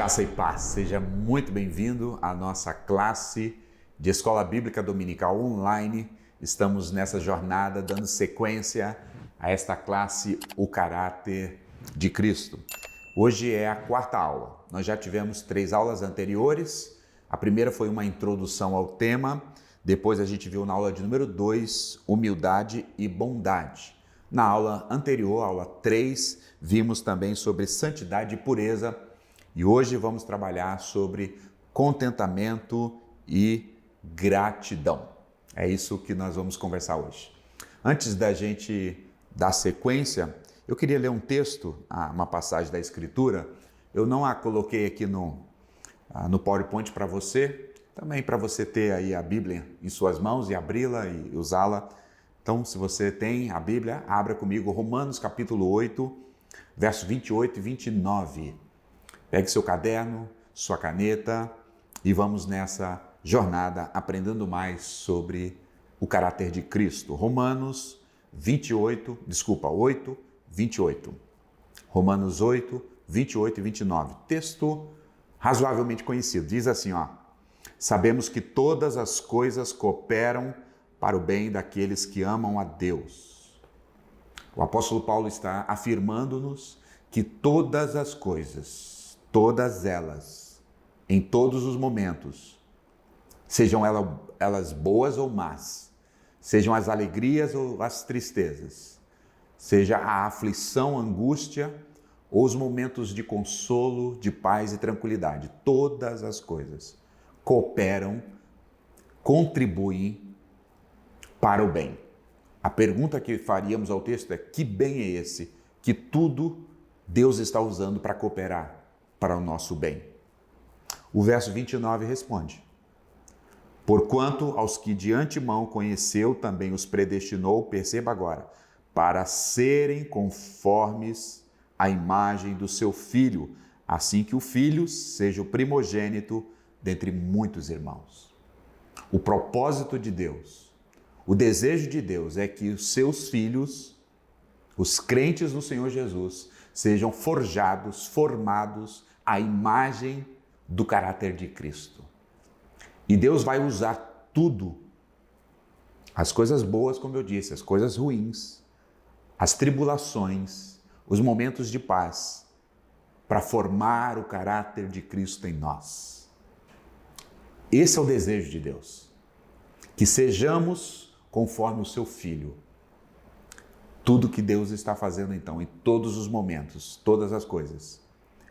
Graça e paz, seja muito bem-vindo à nossa classe de Escola Bíblica Dominical Online. Estamos nessa jornada dando sequência a esta classe, o caráter de Cristo. Hoje é a quarta aula. Nós já tivemos 3 aulas anteriores. A primeira foi uma introdução ao tema, depois a gente viu na aula de número 2, humildade e bondade. Na aula anterior, aula 3, vimos também sobre santidade e pureza. E hoje vamos trabalhar sobre contentamento e gratidão. É isso que nós vamos conversar hoje. Antes da gente dar sequência, eu queria ler um texto, uma passagem da Escritura. Eu não a coloquei aqui no PowerPoint para você, também para você ter aí a Bíblia em suas mãos e abri-la e usá-la. Então, se você tem a Bíblia, abra comigo Romanos capítulo 8, verso 28 e 29. Pegue seu caderno, sua caneta e vamos nessa jornada aprendendo mais sobre o caráter de Cristo. Romanos 8, 28. Romanos 8, 28 e 29. Texto razoavelmente conhecido. Diz assim, sabemos que todas as coisas cooperam para o bem daqueles que amam a Deus. O apóstolo Paulo está afirmando-nos que todas as coisas, todas elas, em todos os momentos, sejam elas boas ou más, sejam as alegrias ou as tristezas, seja a aflição, angústia ou os momentos de consolo, de paz e tranquilidade, todas as coisas cooperam, contribuem para o bem. A pergunta que faríamos ao texto é: que bem é esse que tudo Deus está usando para cooperar para o nosso bem? O verso 29 responde: porquanto aos que de antemão conheceu, também os predestinou, perceba agora, para serem conformes à imagem do seu Filho, assim que o Filho seja o primogênito dentre muitos irmãos. O propósito de Deus, o desejo de Deus é que os seus filhos, os crentes do Senhor Jesus, sejam forjados, formados à imagem do caráter de Cristo. E Deus vai usar tudo, as coisas boas, como eu disse, as coisas ruins, as tribulações, os momentos de paz, para formar o caráter de Cristo em nós. Esse é o desejo de Deus, que sejamos conforme o seu Filho. Tudo que Deus está fazendo então, em todos os momentos, todas as coisas,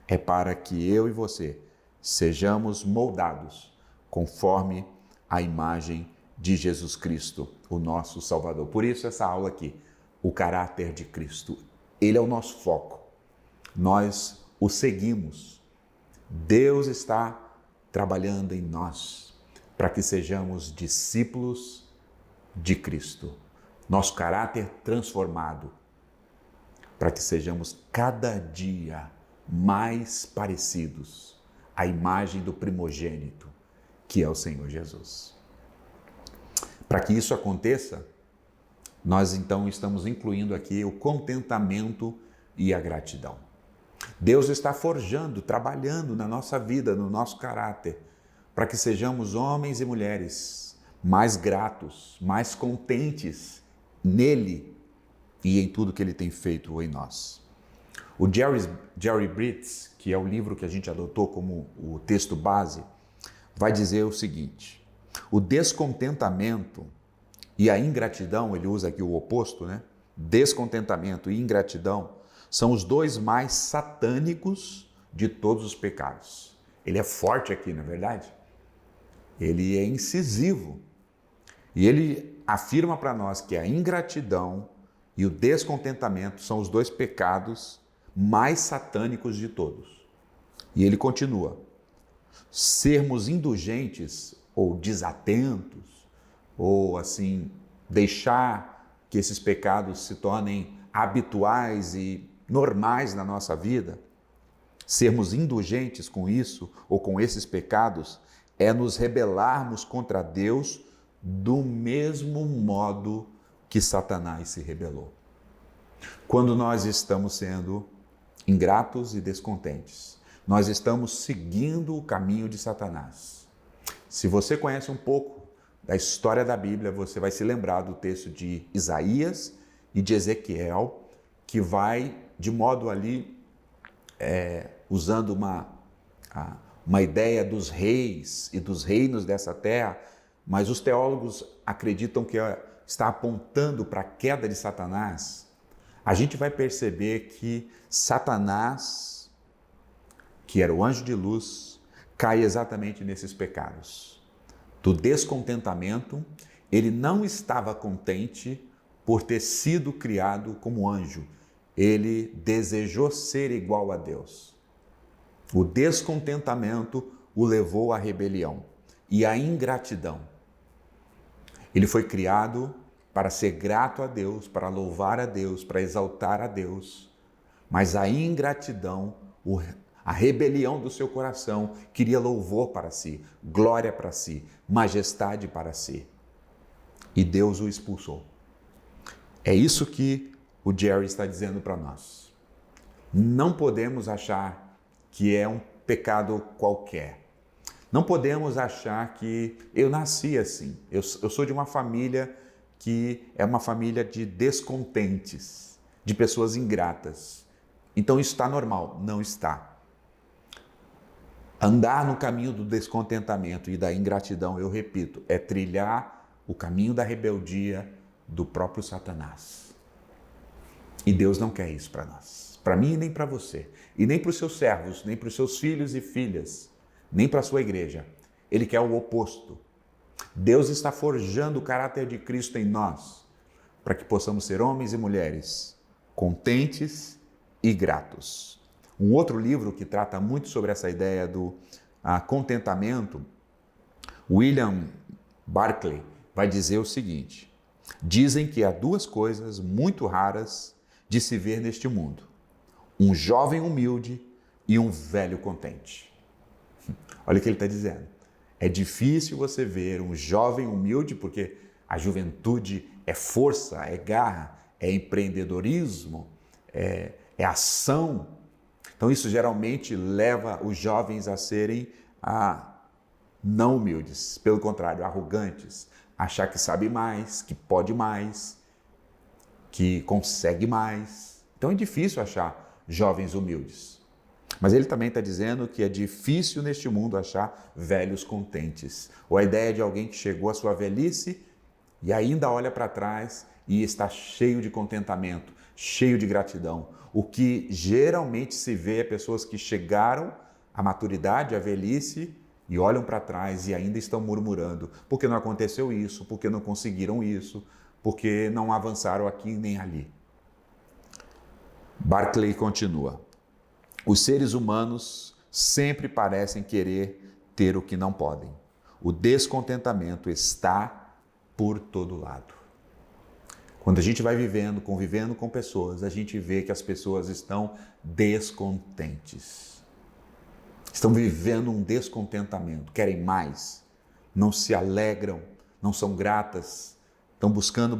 é para que eu e você sejamos moldados conforme a imagem de Jesus Cristo, o nosso Salvador. Por isso essa aula aqui, o caráter de Cristo, ele é o nosso foco. Nós o seguimos. Deus está trabalhando em nós para que sejamos discípulos de Cristo. Nosso caráter transformado, para que sejamos cada dia mais parecidos à imagem do primogênito, que é o Senhor Jesus. Para que isso aconteça, nós então estamos incluindo aqui o contentamento e a gratidão. Deus está forjando, trabalhando na nossa vida, no nosso caráter, para que sejamos homens e mulheres mais gratos, mais contentes nele e em tudo que ele tem feito em nós. O Jerry Bridges, que é o livro que a gente adotou como o texto base, vai dizer o seguinte: o descontentamento e a ingratidão, ele usa aqui o oposto, Descontentamento e ingratidão são os dois mais satânicos de todos os pecados. Ele é forte aqui, não é verdade? Ele é incisivo. E ele afirma para nós que a ingratidão e o descontentamento são os dois pecados mais satânicos de todos. E ele continua: sermos indulgentes ou desatentos, ou assim, deixar que esses pecados se tornem habituais e normais na nossa vida, sermos indulgentes com isso ou com esses pecados, é nos rebelarmos contra Deus do mesmo modo que Satanás se rebelou. Quando nós estamos sendo ingratos e descontentes, nós estamos seguindo o caminho de Satanás. Se você conhece um pouco da história da Bíblia, você vai se lembrar do texto de Isaías e de Ezequiel, que vai, de modo ali, usando uma ideia dos reis e dos reinos dessa terra, mas os teólogos acreditam que está apontando para a queda de Satanás. A gente vai perceber que Satanás, que era o anjo de luz, cai exatamente nesses pecados. Do descontentamento, ele não estava contente por ter sido criado como anjo. Ele desejou ser igual a Deus. O descontentamento o levou à rebelião e à ingratidão. Ele foi criado para ser grato a Deus, para louvar a Deus, para exaltar a Deus. Mas a ingratidão, a rebelião do seu coração queria louvor para si, glória para si, majestade para si. E Deus o expulsou. É isso que o Jerry está dizendo para nós. Não podemos achar que é um pecado qualquer. Não podemos achar que eu nasci assim. Eu sou de uma família que é uma família de descontentes, de pessoas ingratas. Então isso está normal. Não está. Andar no caminho do descontentamento e da ingratidão, eu repito, é trilhar o caminho da rebeldia do próprio Satanás. E Deus não quer isso para nós. Para mim e nem para você. E nem para os seus servos, nem para os seus filhos e filhas, nem para a sua igreja. Ele quer o oposto. Deus está forjando o caráter de Cristo em nós, para que possamos ser homens e mulheres contentes e gratos. Um outro livro que trata muito sobre essa ideia do contentamento, William Barclay, vai dizer o seguinte: dizem que há duas coisas muito raras de se ver neste mundo: um jovem humilde e um velho contente. Olha o que ele está dizendo. É difícil você ver um jovem humilde, porque a juventude é força, é garra, é empreendedorismo, é ação. Então isso geralmente leva os jovens a serem não humildes, pelo contrário, arrogantes, achar que sabe mais, que pode mais, que consegue mais. Então é difícil achar jovens humildes. Mas ele também está dizendo que é difícil neste mundo achar velhos contentes. Ou a ideia de alguém que chegou à sua velhice e ainda olha para trás e está cheio de contentamento, cheio de gratidão. O que geralmente se vê é pessoas que chegaram à maturidade, à velhice, e olham para trás e ainda estão murmurando. Porque não aconteceu isso, porque não conseguiram isso, porque não avançaram aqui nem ali. Barclay continua: os seres humanos sempre parecem querer ter o que não podem. O descontentamento está por todo lado. Quando a gente vai vivendo, convivendo com pessoas, a gente vê que as pessoas estão descontentes. Estão vivendo um descontentamento, querem mais, não se alegram, não são gratas, estão buscando.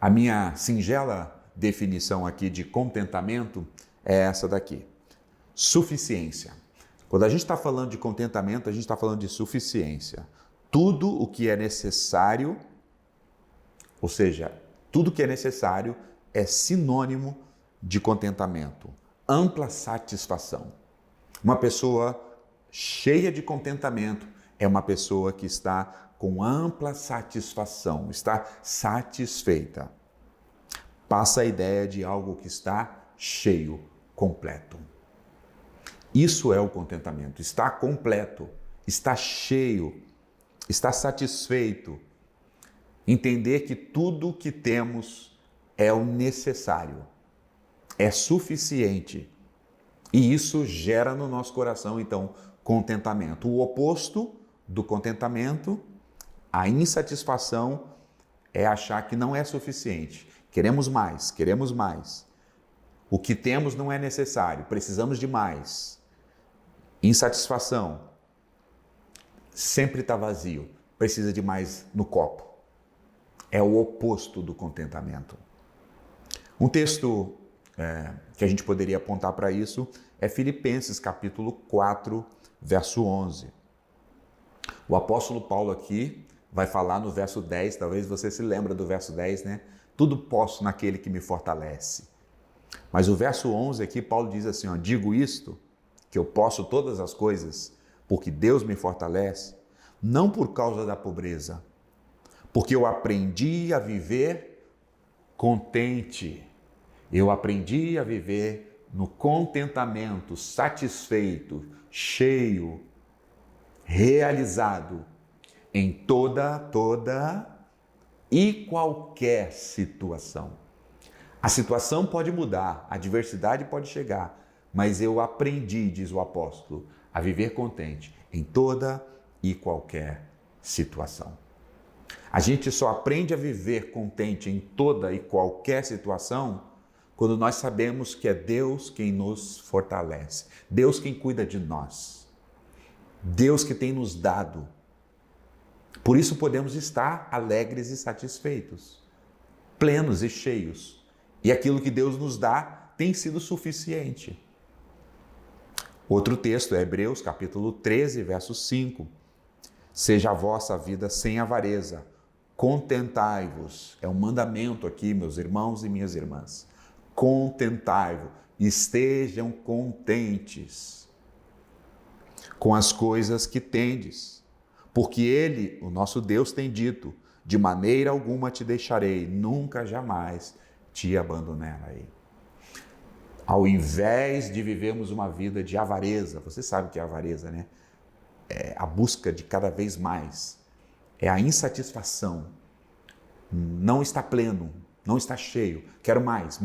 A minha singela definição aqui de contentamento é essa daqui: suficiência. Quando a gente está falando de contentamento, a gente está falando de suficiência. Tudo o que é necessário, ou seja, tudo que é necessário é sinônimo de contentamento. Ampla satisfação. Uma pessoa cheia de contentamento é uma pessoa que está com ampla satisfação, está satisfeita. Passa a ideia de algo que está cheio, completo. Isso é o contentamento. Está completo, está cheio, está satisfeito. Entender que tudo que temos é o necessário, é suficiente. E isso gera no nosso coração, então, contentamento. O oposto do contentamento, a insatisfação, é achar que não é suficiente. Queremos mais, queremos mais. O que temos não é necessário, precisamos de mais. Insatisfação. Sempre está vazio, precisa de mais no copo. É o oposto do contentamento. Um texto que a gente poderia apontar para isso é Filipenses capítulo 4, verso 11. O apóstolo Paulo aqui vai falar no verso 10, talvez você se lembre do verso 10, né? Tudo posso naquele que me fortalece. Mas o verso 11 aqui, Paulo diz assim, ó, digo isto, que eu posso todas as coisas, porque Deus me fortalece, não por causa da pobreza, porque eu aprendi a viver contente. Eu aprendi a viver no contentamento, satisfeito, cheio, realizado em toda e qualquer situação. A situação pode mudar, a adversidade pode chegar, mas eu aprendi, diz o apóstolo, a viver contente em toda e qualquer situação. A gente só aprende a viver contente em toda e qualquer situação quando nós sabemos que é Deus quem nos fortalece, Deus quem cuida de nós, Deus que tem nos dado. Por isso podemos estar alegres e satisfeitos, plenos e cheios. E aquilo que Deus nos dá tem sido suficiente. Outro texto é Hebreus capítulo 13, verso 5. Seja a vossa vida sem avareza, contentai-vos. É um mandamento aqui, meus irmãos e minhas irmãs. Contentai-vos, estejam contentes com as coisas que tendes, porque Ele, o nosso Deus, tem dito, de maneira alguma te deixarei, nunca jamais te abandonarei. Ao invés de vivermos uma vida de avareza, você sabe o que é avareza, né? É a busca de cada vez mais, é a insatisfação, não está pleno, não está cheio, quero mais.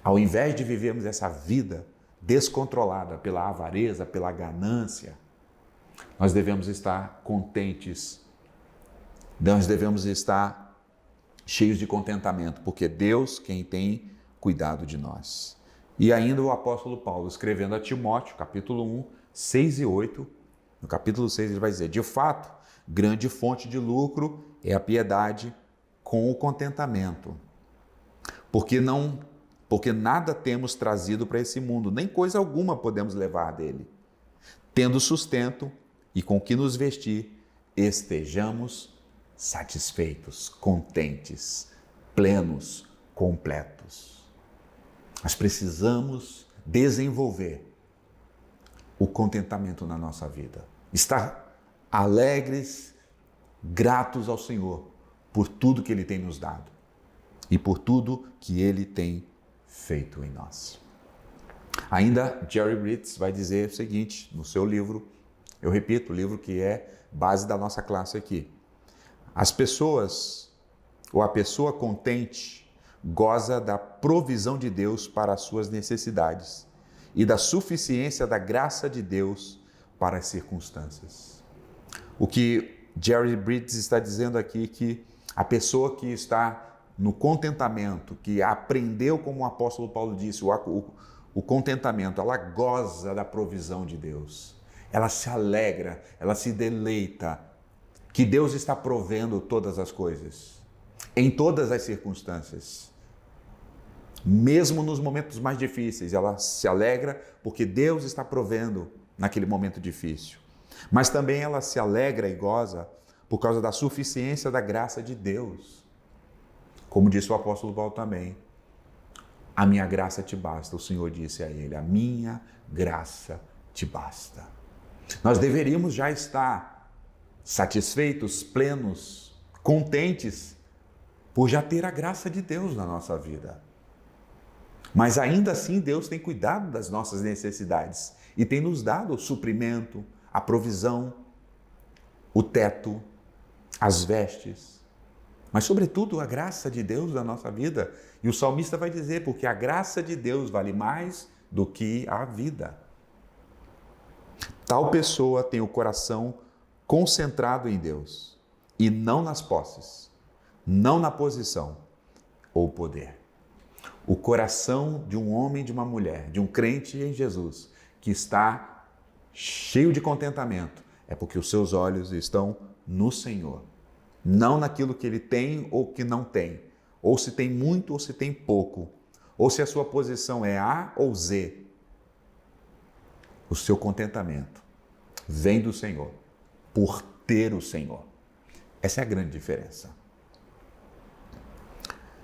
Ao invés de vivermos essa vida descontrolada pela avareza, pela ganância, nós devemos estar contentes, nós devemos estar cheios de contentamento, porque Deus quem tem cuidado de nós. E ainda o apóstolo Paulo, escrevendo a Timóteo, capítulo 1, 6 e 8, no capítulo 6 ele vai dizer, de fato, grande fonte de lucro é a piedade com o contentamento, porque nada temos trazido para esse mundo, nem coisa alguma podemos levar dele. Tendo sustento e com que nos vestir, estejamos satisfeitos, contentes, plenos, completos. Nós precisamos desenvolver o contentamento na nossa vida. Estar alegres, gratos ao Senhor por tudo que Ele tem nos dado e por tudo que Ele tem feito em nós. Ainda Jerry Bridges vai dizer o seguinte no seu livro, eu repito, o livro que é base da nossa classe aqui. As pessoas, ou a pessoa contente, goza da provisão de Deus para as suas necessidades e da suficiência da graça de Deus para as circunstâncias. O que Jerry Bridges está dizendo aqui é que a pessoa que está no contentamento, que aprendeu, como o apóstolo Paulo disse, o contentamento, ela goza da provisão de Deus. Ela se alegra, ela se deleita, que Deus está provendo todas as coisas, em todas as circunstâncias. Mesmo nos momentos mais difíceis, ela se alegra porque Deus está provendo naquele momento difícil. Mas também ela se alegra e goza por causa da suficiência da graça de Deus. Como disse o apóstolo Paulo também, a minha graça te basta, o Senhor disse a ele, a minha graça te basta. Nós deveríamos já estar satisfeitos, plenos, contentes, por já ter a graça de Deus na nossa vida. Mas ainda assim Deus tem cuidado das nossas necessidades e tem nos dado o suprimento, a provisão, o teto, as vestes, mas sobretudo a graça de Deus na nossa vida. E o salmista vai dizer, porque a graça de Deus vale mais do que a vida. Tal pessoa tem o coração concentrado em Deus e não nas posses, não na posição ou poder. O coração de um homem e de uma mulher, de um crente em Jesus, que está cheio de contentamento, é porque os seus olhos estão no Senhor, não naquilo que ele tem ou que não tem, ou se tem muito ou se tem pouco, ou se a sua posição é A ou Z, o seu contentamento vem do Senhor, por ter o Senhor. Essa é a grande diferença.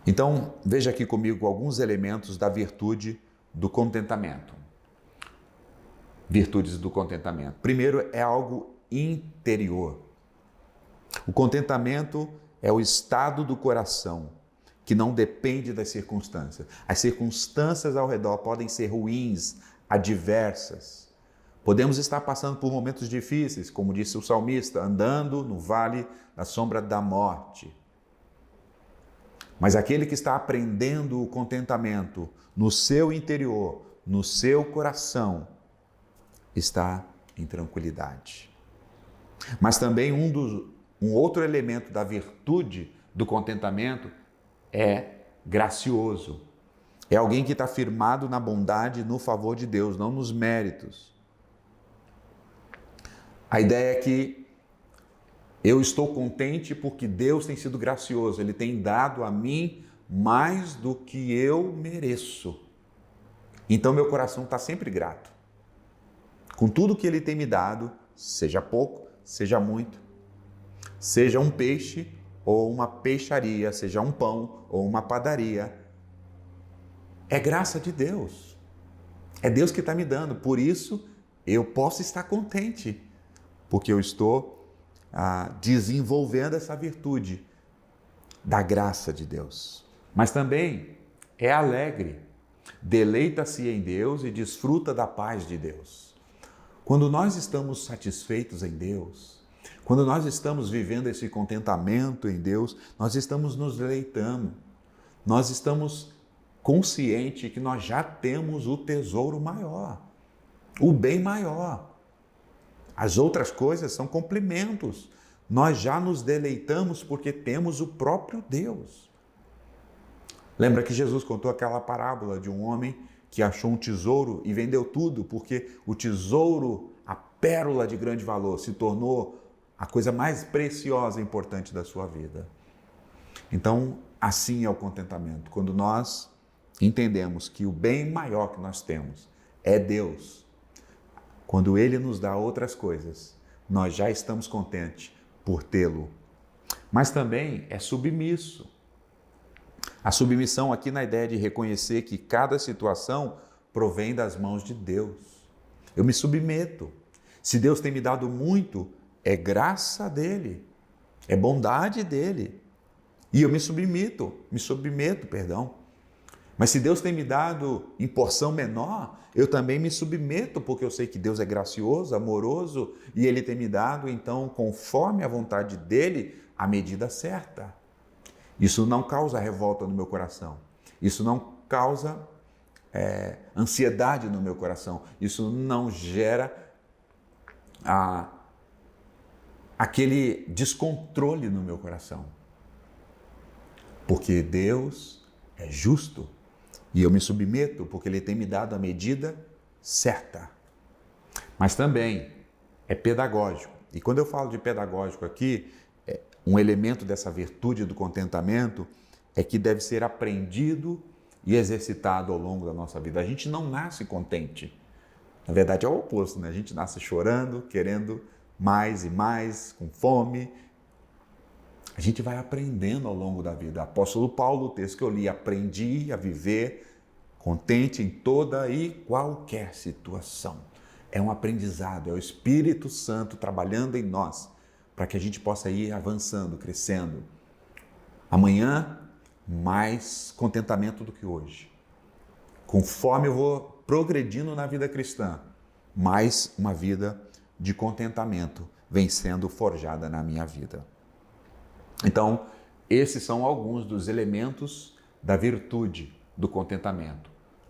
Então, veja aqui comigo alguns elementos da virtude do contentamento. Virtudes do contentamento. Primeiro, é algo interior. O contentamento é o estado do coração que não depende das circunstâncias. As circunstâncias ao redor podem ser ruins, adversas. Podemos estar passando por momentos difíceis, como disse o salmista, andando no vale da sombra da morte. Mas aquele que está aprendendo o contentamento no seu interior, no seu coração, está em tranquilidade. Mas também um outro elemento da virtude do contentamento é gracioso. É alguém que está firmado na bondade e no favor de Deus, não nos méritos. A ideia é que eu estou contente porque Deus tem sido gracioso. Ele tem dado a mim mais do que eu mereço. Então meu coração está sempre grato. Com tudo que Ele tem me dado, seja pouco, seja muito, seja um peixe ou uma peixaria, seja um pão ou uma padaria, é graça de Deus. É Deus que está me dando. Por isso eu posso estar contente, porque eu estou desenvolvendo essa virtude da graça de Deus. Mas também é alegre, deleita-se em Deus e desfruta da paz de Deus. Quando nós estamos satisfeitos em Deus, quando nós estamos vivendo esse contentamento em Deus, nós estamos nos deleitando, nós estamos conscientes que nós já temos o tesouro maior, o bem maior. As outras coisas são complementos. Nós já nos deleitamos porque temos o próprio Deus. Lembra que Jesus contou aquela parábola de um homem que achou um tesouro e vendeu tudo, porque o tesouro, a pérola de grande valor, se tornou a coisa mais preciosa e importante da sua vida. Então, assim é o contentamento. Quando nós entendemos que o bem maior que nós temos é Deus, quando Ele nos dá outras coisas, nós já estamos contentes por tê-lo. Mas também é submisso. A submissão aqui na ideia de reconhecer que cada situação provém das mãos de Deus. Eu me submeto. Se Deus tem me dado muito, é graça dele, é bondade dele. E eu me submeto. Mas se Deus tem me dado em porção menor, eu também me submeto, porque eu sei que Deus é gracioso, amoroso, e Ele tem me dado, então, conforme a vontade dEle, a medida certa. Isso não causa revolta no meu coração. Isso não causa ansiedade no meu coração. Isso não gera aquele descontrole no meu coração. Porque Deus é justo. E eu me submeto porque Ele tem me dado a medida certa. Mas também é pedagógico. E quando eu falo de pedagógico aqui, um elemento dessa virtude do contentamento é que deve ser aprendido e exercitado ao longo da nossa vida. A gente não nasce contente. Na verdade é o oposto, né? A gente nasce chorando, querendo mais e mais, com fome. A gente vai aprendendo ao longo da vida. Apóstolo Paulo, o texto que eu li, aprendi a viver contente em toda e qualquer situação. É um aprendizado, é o Espírito Santo trabalhando em nós para que a gente possa ir avançando, crescendo. Amanhã, mais contentamento do que hoje. Conforme eu vou progredindo na vida cristã, mais uma vida de contentamento vem sendo forjada na minha vida. Então, esses são alguns dos elementos da virtude do contentamento.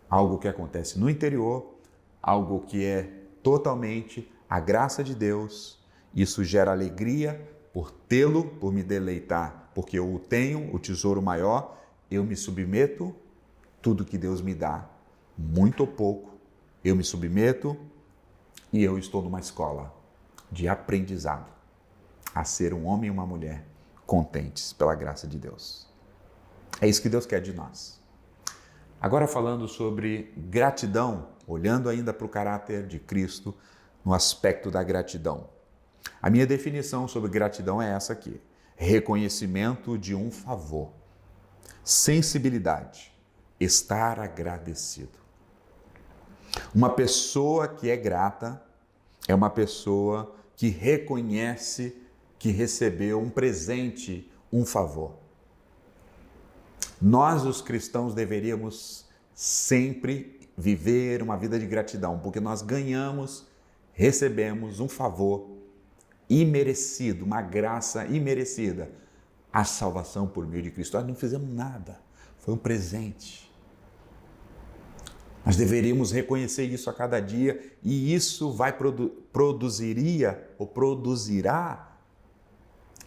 Algo que acontece no interior, algo que é totalmente a graça de Deus. Isso gera alegria por tê-lo, por me deleitar, porque eu o tenho, o tesouro maior, eu me submeto, tudo que Deus me dá, muito ou pouco, eu me submeto e eu estou numa escola de aprendizado a ser um homem e uma mulher contentes pela graça de Deus. É isso que Deus quer de nós. Agora falando sobre gratidão, olhando ainda para o caráter de Cristo no aspecto da gratidão. A minha definição sobre gratidão é essa aqui: reconhecimento de um favor, sensibilidade, estar agradecido. Uma pessoa que é grata é uma pessoa que reconhece que recebeu um presente, um favor. Nós, os cristãos, deveríamos sempre viver uma vida de gratidão, porque nós ganhamos, recebemos um favor imerecido, uma graça imerecida, a salvação por meio de Cristo. Nós não fizemos nada, foi um presente. Nós deveríamos reconhecer isso a cada dia e isso vai produzirá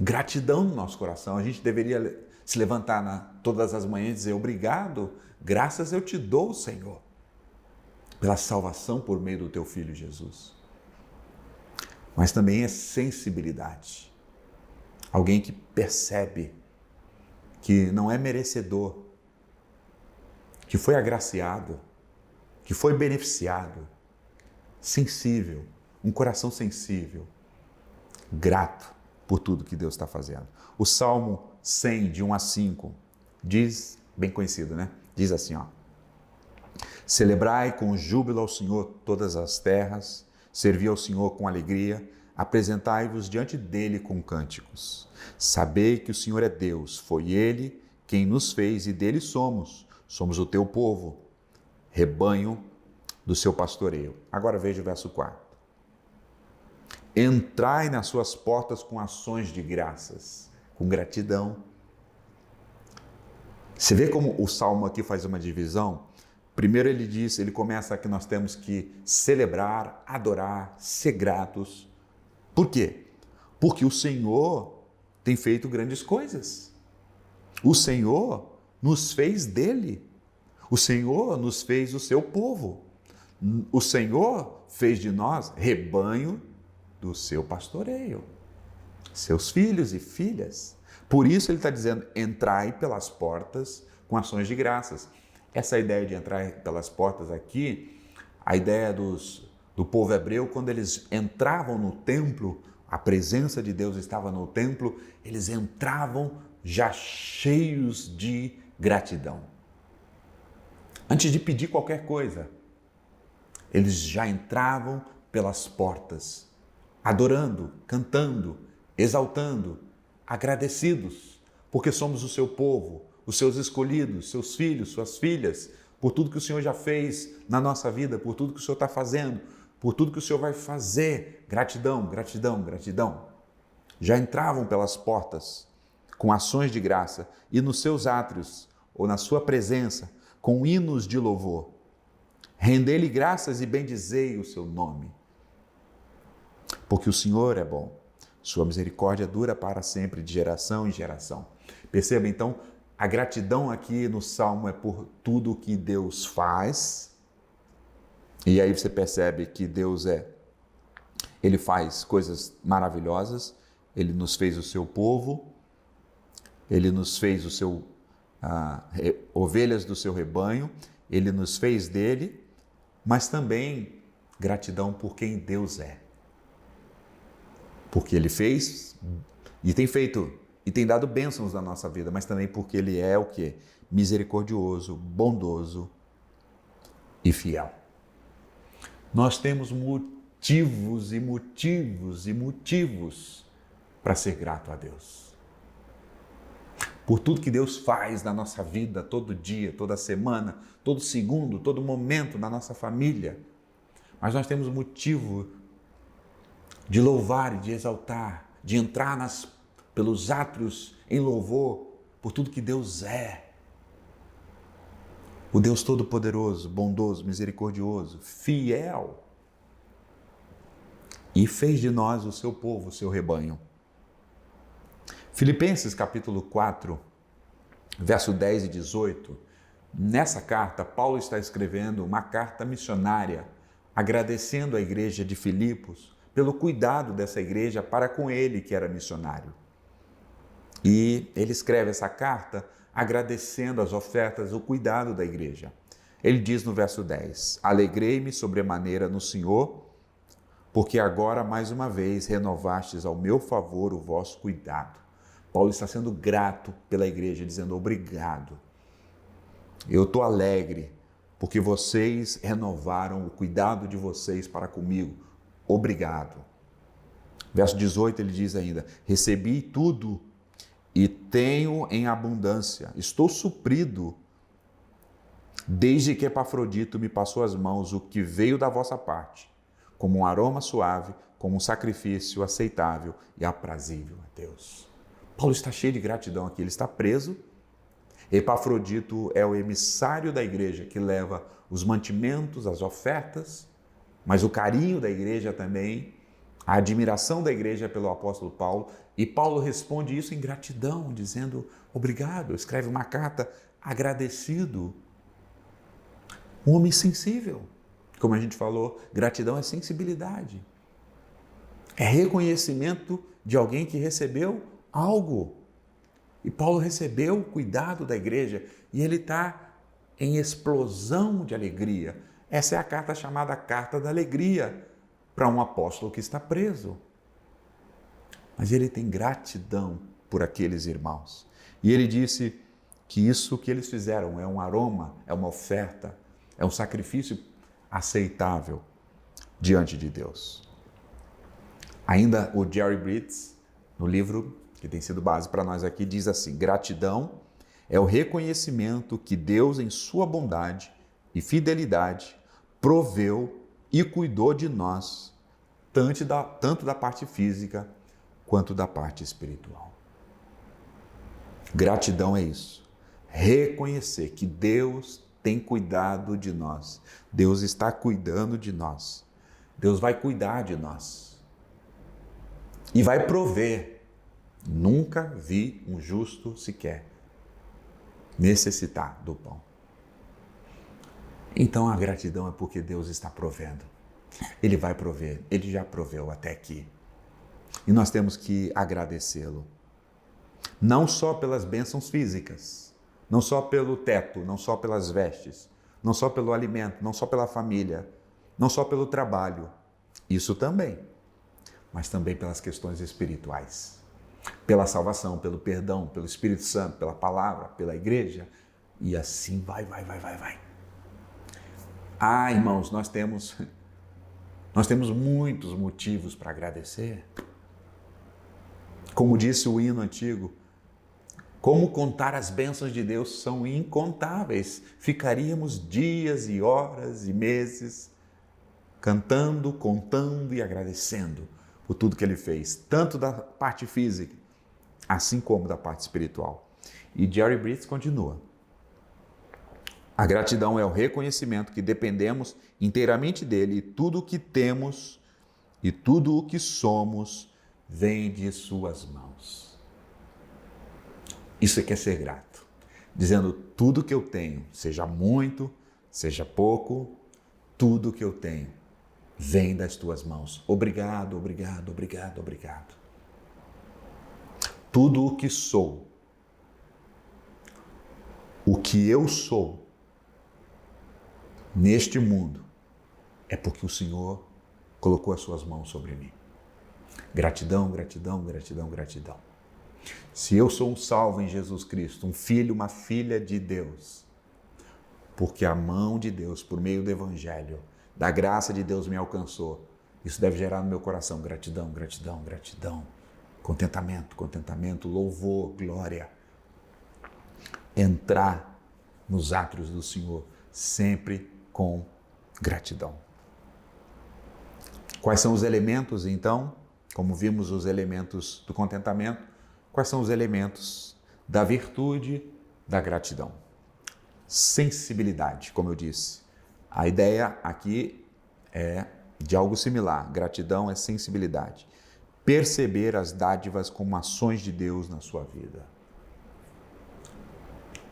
gratidão no nosso coração. A gente deveria se levantar todas as manhãs e dizer: obrigado, graças eu te dou, Senhor, pela salvação por meio do teu Filho Jesus. Mas também é sensibilidade. Alguém que percebe que não é merecedor, que foi agraciado, que foi beneficiado, sensível, um coração sensível, grato por tudo que Deus está fazendo. O Salmo 100, de 1 a 5, diz, bem conhecido, né? Diz assim, ó: celebrai com júbilo ao Senhor todas as terras, servi ao Senhor com alegria, apresentai-vos diante dele com cânticos. Sabei que o Senhor é Deus, foi ele quem nos fez e dele somos o teu povo, rebanho do seu pastoreio. Agora veja o verso 4. Entrai nas suas portas com ações de graças, com gratidão. Você vê como o Salmo aqui faz uma divisão? Primeiro ele começa que nós temos que celebrar, adorar, ser gratos. Por quê? Porque o Senhor tem feito grandes coisas. O Senhor nos fez dele. O Senhor nos fez o seu povo. O Senhor fez de nós rebanho do seu pastoreio, seus filhos e filhas. Por isso ele está dizendo: entrai pelas portas com ações de graças. Essa ideia de entrar pelas portas aqui, a ideia do povo hebreu, quando eles entravam no templo, a presença de Deus estava no templo, eles entravam já cheios de gratidão. Antes de pedir qualquer coisa, eles já entravam pelas portas, adorando, cantando, exaltando, agradecidos, porque somos o seu povo, os seus escolhidos, seus filhos, suas filhas, por tudo que o Senhor já fez na nossa vida, por tudo que o Senhor está fazendo, por tudo que o Senhor vai fazer. Gratidão, gratidão, gratidão. Já entravam pelas portas com ações de graça e nos seus átrios, ou na sua presença, com hinos de louvor. Rendei-lhe graças e bendizei o seu nome. Porque o Senhor é bom, sua misericórdia dura para sempre, de geração em geração. Perceba então, a gratidão aqui no Salmo é por tudo que Deus faz. E aí você percebe que Deus Ele faz coisas maravilhosas. Ele nos fez o seu povo, Ele nos fez ovelhas do seu rebanho, Ele nos fez dele, mas também gratidão por quem Deus é. Porque Ele fez e tem feito e tem dado bênçãos na nossa vida, mas também porque Ele é o quê? Misericordioso, bondoso e fiel. Nós temos motivos e motivos e motivos para ser grato a Deus. Por tudo que Deus faz na nossa vida, todo dia, toda semana, todo segundo, todo momento na nossa família. Mas nós temos motivo de louvar e de exaltar, de entrar pelos átrios em louvor, por tudo que Deus é. O Deus Todo-Poderoso, bondoso, misericordioso, fiel. E fez de nós o seu povo, o seu rebanho. Filipenses capítulo 4, verso 10 e 18. Nessa carta, Paulo está escrevendo uma carta missionária, agradecendo à igreja de Filipos pelo cuidado dessa igreja para com ele, que era missionário. E ele escreve essa carta agradecendo as ofertas, o cuidado da igreja. Ele diz no verso 10, alegrei-me sobremaneira no Senhor, porque agora mais uma vez renovastes ao meu favor o vosso cuidado. Paulo está sendo grato pela igreja, dizendo obrigado. Eu estou alegre, porque vocês renovaram o cuidado de vocês para comigo. Obrigado. Verso 18 ele diz ainda, recebi tudo e tenho em abundância, estou suprido, desde que Epafrodito me passou as mãos o que veio da vossa parte, como um aroma suave, como um sacrifício aceitável e aprazível a Deus. Paulo está cheio de gratidão aqui, ele está preso. Epafrodito é o emissário da igreja que leva os mantimentos, as ofertas, mas o carinho da igreja também, a admiração da igreja pelo apóstolo Paulo. E Paulo responde isso em gratidão, dizendo obrigado, escreve uma carta agradecido. Um homem sensível. Como a gente falou, gratidão é sensibilidade. É reconhecimento de alguém que recebeu algo. E Paulo recebeu o cuidado da igreja e ele está em explosão de alegria. Essa é a carta chamada Carta da Alegria para um apóstolo que está preso. Mas ele tem gratidão por aqueles irmãos. E ele disse que isso que eles fizeram é um aroma, é uma oferta, é um sacrifício aceitável diante de Deus. Ainda o Jerry Bridges, no livro que tem sido base para nós aqui, diz assim, gratidão é o reconhecimento que Deus, em sua bondade e fidelidade, proveu e cuidou de nós, tanto da parte física quanto da parte espiritual. Gratidão é isso. Reconhecer que Deus tem cuidado de nós. Deus está cuidando de nós. Deus vai cuidar de nós. E vai prover. Nunca vi um justo sequer necessitar do pão. Então a gratidão é porque Deus está provendo. Ele vai prover, Ele já proveu até aqui. E nós temos que agradecê-lo. Não só pelas bênçãos físicas, não só pelo teto, não só pelas vestes, não só pelo alimento, não só pela família, não só pelo trabalho. Isso também. Mas também pelas questões espirituais. Pela salvação, pelo perdão, pelo Espírito Santo, pela palavra, pela igreja. E assim vai. Ah, irmãos, nós temos muitos motivos para agradecer. Como disse o hino antigo, como contar as bênçãos de Deus são incontáveis. Ficaríamos dias e horas e meses cantando, contando e agradecendo por tudo que Ele fez, tanto da parte física, assim como da parte espiritual. E Jerry Bridges continua. A gratidão é o reconhecimento que dependemos inteiramente dele e tudo o que temos e tudo o que somos vem de suas mãos. Isso é que é ser grato. Dizendo tudo que eu tenho, seja muito, seja pouco, tudo que eu tenho vem das tuas mãos. Obrigado, obrigado, obrigado, obrigado. Tudo o que sou, o que eu sou neste mundo, é porque o Senhor colocou as suas mãos sobre mim. Gratidão, gratidão, gratidão, gratidão. Se eu sou um salvo em Jesus Cristo, um filho, uma filha de Deus, porque a mão de Deus, por meio do Evangelho, da graça de Deus me alcançou, isso deve gerar no meu coração gratidão, gratidão, gratidão, contentamento, contentamento, louvor, glória. Entrar nos átrios do Senhor sempre com gratidão. Quais são os elementos, então? Como vimos os elementos do contentamento, quais são os elementos da virtude da gratidão? Sensibilidade, como eu disse. A ideia aqui é de algo similar. Gratidão é sensibilidade. Perceber as dádivas como ações de Deus na sua vida.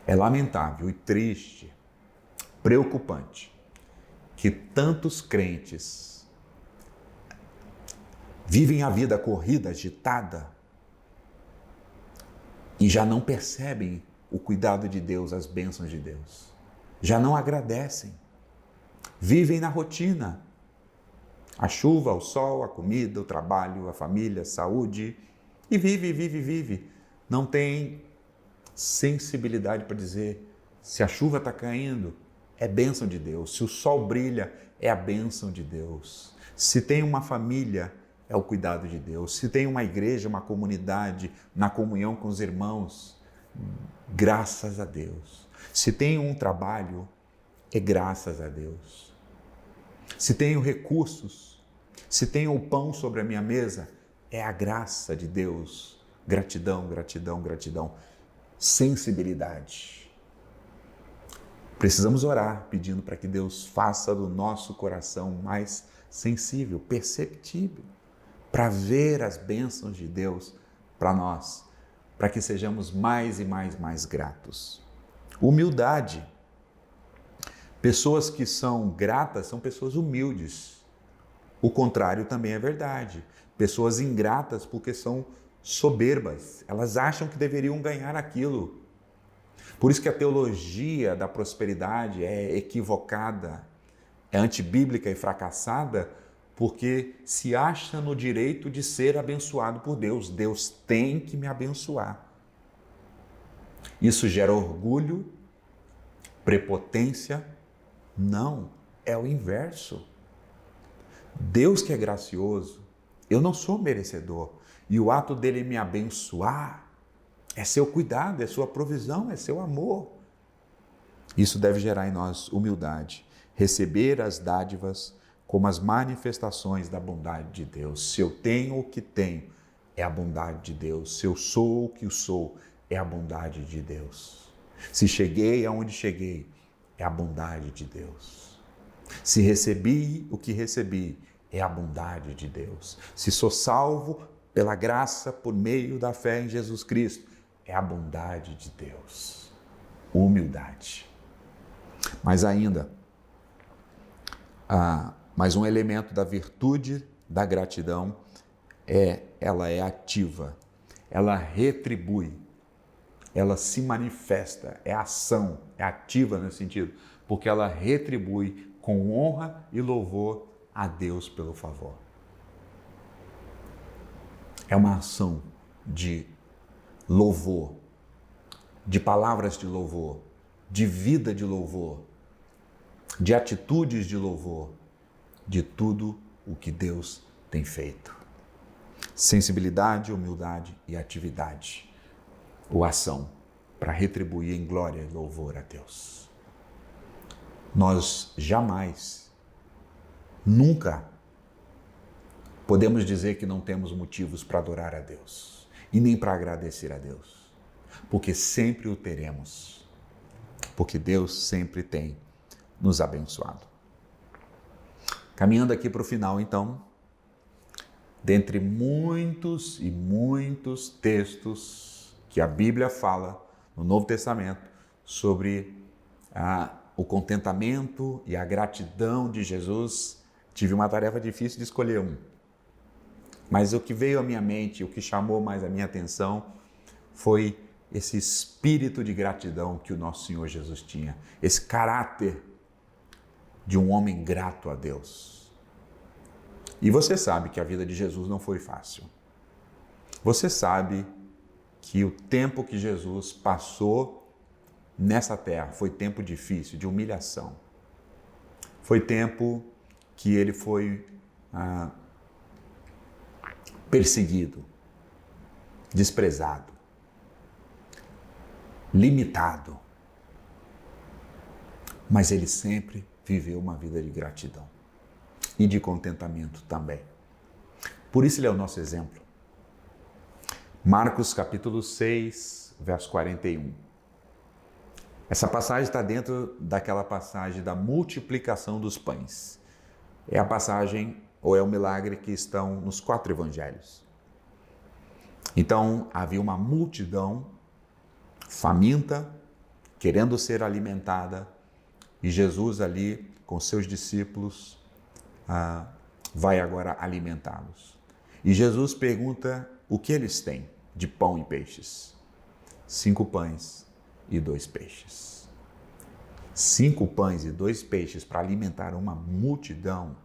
É lamentável e triste, preocupante, que tantos crentes vivem a vida corrida, agitada, e já não percebem o cuidado de Deus, as bênçãos de Deus. Já não agradecem. Vivem na rotina. A chuva, o sol, a comida, o trabalho, a família, a saúde. E vive. Não tem sensibilidade para dizer, se a chuva está caindo, é bênção de Deus. Se o sol brilha, é a bênção de Deus. Se tem uma família, é o cuidado de Deus. Se tem uma igreja, uma comunidade, na comunhão com os irmãos, graças a Deus. Se tem um trabalho, é graças a Deus. Se tenho recursos, se tenho o pão sobre a minha mesa, é a graça de Deus. Gratidão. Sensibilidade. Precisamos orar pedindo para que Deus faça do nosso coração mais sensível, perceptível, para ver as bênçãos de Deus para nós, para que sejamos mais e mais gratos. Humildade. Pessoas que são gratas são pessoas humildes. O contrário também é verdade. Pessoas ingratas porque são soberbas. Elas acham que deveriam ganhar aquilo. Por isso que a teologia da prosperidade é equivocada, é antibíblica e fracassada, porque se acha no direito de ser abençoado por Deus. Deus tem que me abençoar. Isso gera orgulho, prepotência. Não, é o inverso. Deus que é gracioso, eu não sou merecedor. E o ato dele me abençoar é seu cuidado, é sua provisão, é seu amor. Isso deve gerar em nós humildade. Receber as dádivas como as manifestações da bondade de Deus. Se eu tenho o que tenho, é a bondade de Deus. Se eu sou o que eu sou, é a bondade de Deus. Se cheguei aonde cheguei, é a bondade de Deus. Se recebi o que recebi, é a bondade de Deus. Se sou salvo pela graça por meio da fé em Jesus Cristo, é a bondade de Deus. Humildade. Mas ainda, mais um elemento da virtude da gratidão ela é ativa, ela retribui, ela se manifesta, é ação, é ativa nesse sentido, porque ela retribui com honra e louvor a Deus pelo favor. É uma ação de louvor, de palavras de louvor, de vida de louvor, de atitudes de louvor, de tudo o que Deus tem feito. Sensibilidade, humildade e atividade, ou ação, para retribuir em glória e louvor a Deus. Nós jamais, nunca, podemos dizer que não temos motivos para adorar a Deus e nem para agradecer a Deus, porque sempre o teremos, porque Deus sempre tem nos abençoado. Caminhando aqui para o final, então, dentre muitos e muitos textos que a Bíblia fala no Novo Testamento sobre o contentamento e a gratidão de Jesus, tive uma tarefa difícil de escolher um. Mas o que veio à minha mente, o que chamou mais a minha atenção, foi esse espírito de gratidão que o nosso Senhor Jesus tinha, esse caráter de um homem grato a Deus. E você sabe que a vida de Jesus não foi fácil. Você sabe que o tempo que Jesus passou nessa terra foi tempo difícil, de humilhação. Foi tempo que ele foi perseguido, desprezado, limitado. Mas ele sempre viveu uma vida de gratidão e de contentamento também. Por isso ele é o nosso exemplo. Marcos capítulo 6, verso 41. Essa passagem está dentro daquela passagem da multiplicação dos pães. É a passagem, ou é o milagre que estão nos 4 evangelhos. Então, havia uma multidão faminta, querendo ser alimentada, e Jesus ali, com seus discípulos, vai agora alimentá-los. E Jesus pergunta o que eles têm de pão e peixes. 5 pães e 2 peixes. 5 pães e 2 peixes para alimentar uma multidão.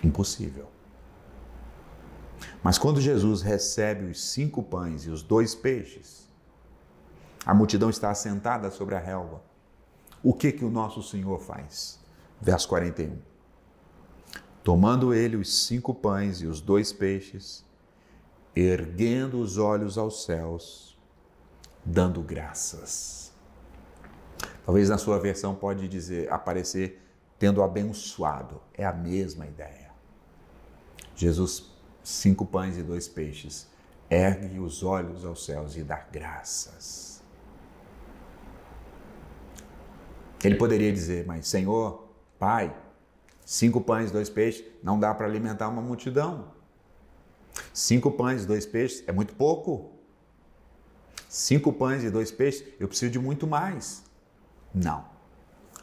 Impossível. Mas quando Jesus recebe os 5 pães e os 2 peixes, a multidão está assentada sobre a relva. O que o nosso Senhor faz? Verso 41. Tomando ele os 5 pães e os 2 peixes, erguendo os olhos aos céus, dando graças. Talvez na sua versão pode aparecer tendo abençoado. É a mesma ideia. Jesus, 5 pães e 2 peixes, ergue os olhos aos céus e dá graças. Ele poderia dizer, mas Senhor, Pai, 5 pães e 2 peixes não dá para alimentar uma multidão. 5 pães e 2 peixes é muito pouco. 5 pães e 2 peixes, eu preciso de muito mais. Não.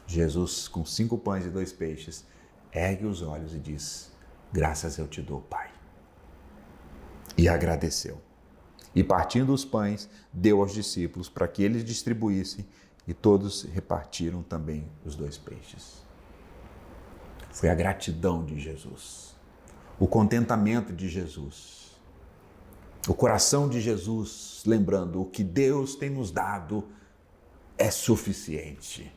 Jesus, com 5 pães e 2 peixes, ergue os olhos e diz, graças eu te dou, Pai. E agradeceu. E partindo os pães, deu aos discípulos para que eles distribuíssem, e todos repartiram também os 2 peixes. Foi a gratidão de Jesus, o contentamento de Jesus, o coração de Jesus, lembrando, o que Deus tem nos dado é suficiente.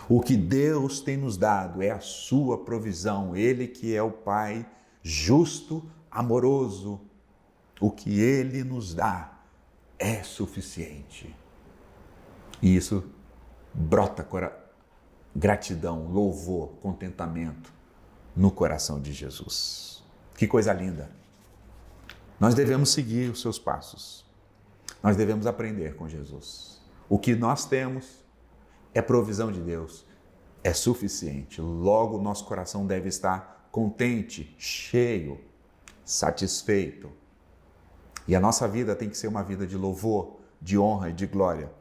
O que Deus tem nos dado é a sua provisão, Ele que é o Pai justo, amoroso. O que Ele nos dá é suficiente. E isso brota gratidão, louvor, contentamento no coração de Jesus. Que coisa linda! Nós devemos seguir os seus passos. Nós devemos aprender com Jesus. O que nós temos é provisão de Deus, é suficiente. Logo, nosso coração deve estar contente, cheio, satisfeito. E a nossa vida tem que ser uma vida de louvor, de honra e de glória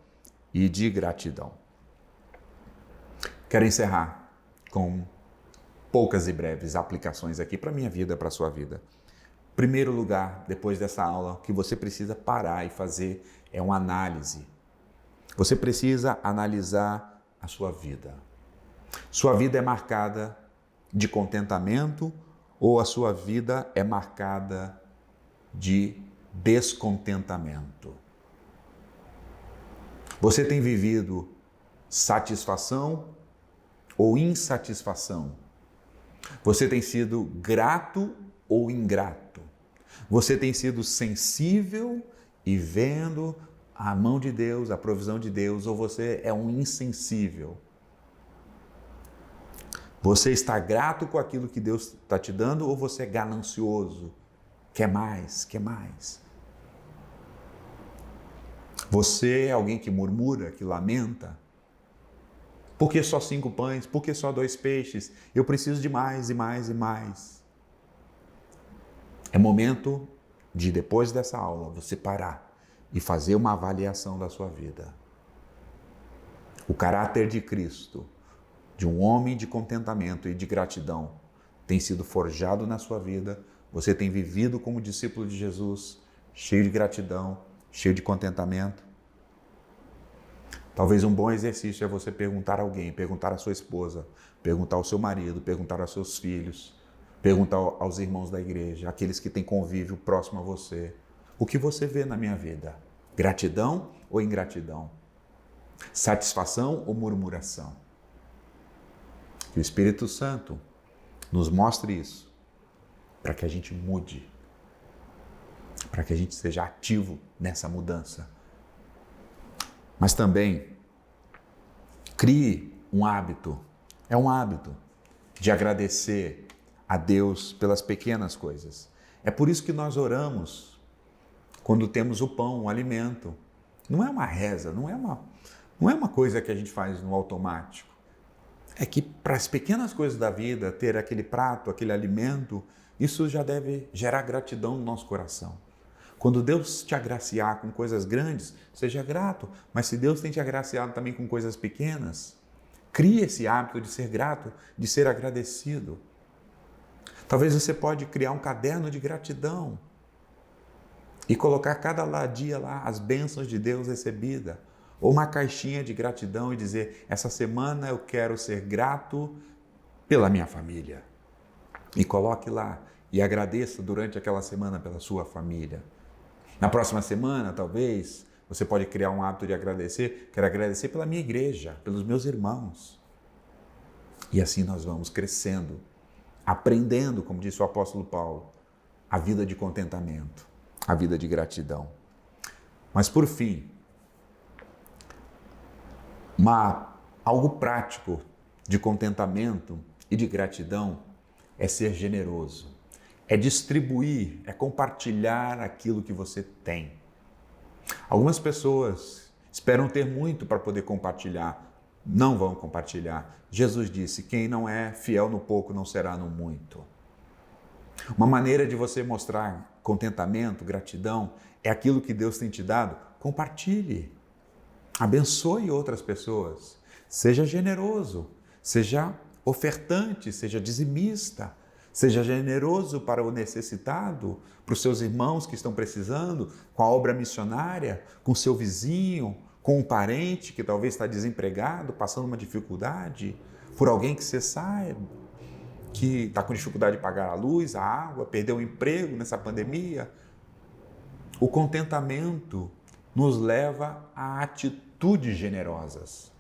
e de gratidão. Quero encerrar com poucas e breves aplicações aqui para a minha vida, para a sua vida. Primeiro lugar, depois dessa aula, o que você precisa parar e fazer é uma análise. Você precisa analisar a sua vida. Sua vida é marcada de contentamento ou a sua vida é marcada de descontentamento? Você tem vivido satisfação ou insatisfação? Você tem sido grato ou ingrato? Você tem sido sensível e vendo a mão de Deus, a provisão de Deus, ou você é um insensível? Você está grato com aquilo que Deus está te dando ou você é ganancioso? Quer mais, quer mais? Você é alguém que murmura, que lamenta? Por que só 5 pães? Por que só 2 peixes? Eu preciso de mais e mais e mais. É momento de, depois dessa aula, você parar e fazer uma avaliação da sua vida. O caráter de Cristo, de um homem de contentamento e de gratidão, tem sido forjado na sua vida. Você tem vivido como discípulo de Jesus, cheio de gratidão, cheio de contentamento. Talvez um bom exercício é você perguntar a alguém, perguntar à sua esposa, perguntar ao seu marido, perguntar aos seus filhos, perguntar aos irmãos da igreja, aqueles que têm convívio próximo a você. O que você vê na minha vida? Gratidão ou ingratidão? Satisfação ou murmuração? Que o Espírito Santo nos mostre isso, para que a gente mude, para que a gente seja ativo nessa mudança. Mas também crie um hábito, é um hábito de agradecer a Deus pelas pequenas coisas. É por isso que nós oramos quando temos o pão, o alimento. Não é uma reza, não é uma coisa que a gente faz no automático. É que para as pequenas coisas da vida, ter aquele prato, aquele alimento, isso já deve gerar gratidão no nosso coração. Quando Deus te agraciar com coisas grandes, seja grato. Mas se Deus tem te agraciado também com coisas pequenas, crie esse hábito de ser grato, de ser agradecido. Talvez você pode criar um caderno de gratidão. e colocar cada dia lá as bênçãos de Deus recebida, ou uma caixinha de gratidão e dizer: essa semana eu quero ser grato pela minha família. E coloque lá e agradeça durante aquela semana pela sua família. Na próxima semana, talvez, você pode criar um hábito de agradecer. Quero agradecer pela minha igreja, pelos meus irmãos. E assim nós vamos crescendo, aprendendo, como disse o apóstolo Paulo, a vida de contentamento, a vida de gratidão. Mas por fim, algo prático de contentamento e de gratidão é ser generoso, é distribuir, é compartilhar aquilo que você tem. Algumas pessoas esperam ter muito para poder compartilhar, não vão compartilhar. Jesus disse: quem não é fiel no pouco não será no muito. Uma maneira de você mostrar contentamento, gratidão, é aquilo que Deus tem te dado. Compartilhe, abençoe outras pessoas, seja generoso, seja ofertante, seja dizimista, seja generoso para o necessitado, para os seus irmãos que estão precisando, com a obra missionária, com o seu vizinho, com um parente que talvez está desempregado, passando uma dificuldade, por alguém que você saiba, que está com dificuldade de pagar a luz, a água, perdeu o emprego nessa pandemia. O contentamento nos leva a atitudes generosas.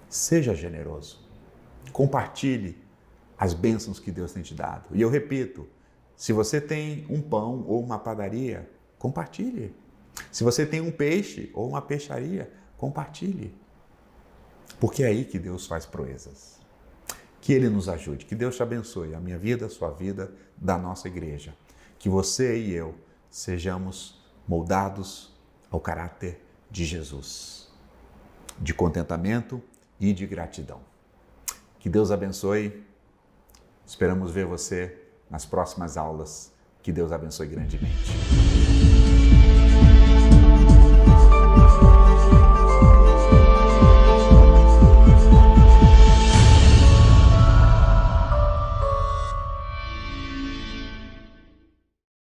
Seja generoso. Compartilhe as bênçãos que Deus tem te dado. E eu repito, se você tem um pão ou uma padaria, compartilhe. Se você tem um peixe ou uma peixaria, compartilhe. Porque é aí que Deus faz proezas. Que Ele nos ajude, que Deus te abençoe, a minha vida, a sua vida, da nossa igreja. Que você e eu sejamos moldados ao caráter de Jesus, de contentamento e de gratidão. Que Deus abençoe. Esperamos ver você nas próximas aulas. Que Deus abençoe grandemente.